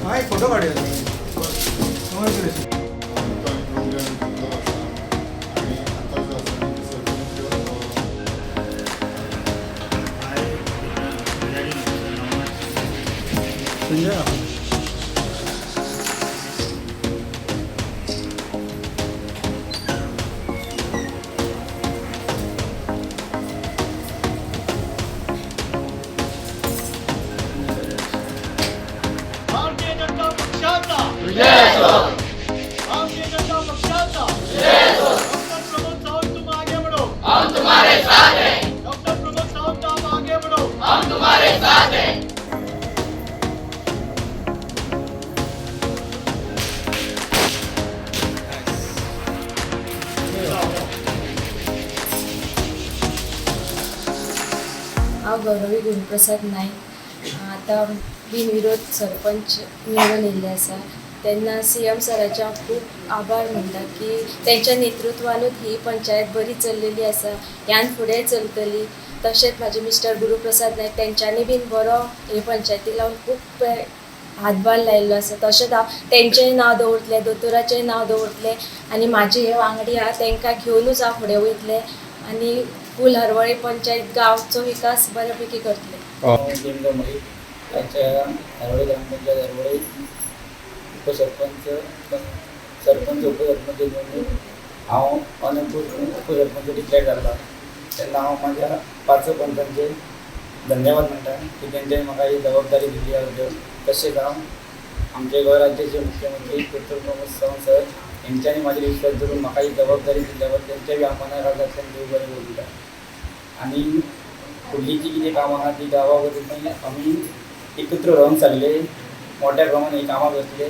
हा एक फोटो काढूया. गौरवी गुरुप्रसाद नाईक आता बिनविरोध सरपंच निवडून येयल्ले आसा. तेन्ना CM सराच्या खूब आभार म्हणटात की तेंच्या नेतृत्वानूच ही पंचायत बरी चल्लेली आसा, ह्यान फुडें चलतली. तशेंच म्हाजे मिस्टर गुरुप्रसाद नाईक तेंच्यांनी बीन बरो हे पंचायती लावन खूब हातभार लायिल्लो आसा. तशेंच हांव तेंचेंय नांव दवरतलें, दोतोराचेंय नांव दवरतलें आनी म्हाजे हे वांगडी आहा तेंकां घेवनूच हांव फुडें वयतलें आनी फूल हरवळी पंचायत गांवचो विकास बऱ्यापैकी करतले. देमगो मलिक त्यांच्या हरवळी ग्रामपंचायत हरवळी उपसरपंच उपसरपंच निवडून हांव उपसरपंच डिक्लेअर जाल्लो. तेन्ना हांव म्हाज्या 5 पंचांचे धन्यवाद म्हणटा की तेंच्यांनी म्हाका ही जबाबदारी दिली आहे. तशेंच हांव आमचे गोंय राज्याचे मुख्यमंत्री डॉ. प्रमोद सावंत सर यांच्यानी माझे विश्वास धरून म्हाका ही जबाबदारी दिल्यावर त्यांच्या बी आम्हाला राज्यातल्यान देव बरें करूं. आणि फुडलीं जी कितें कामां आहा ती गांवा वरवीं आमी एकत्र रावन सगळे मोठ्या प्रमाणात ही कामां करतले.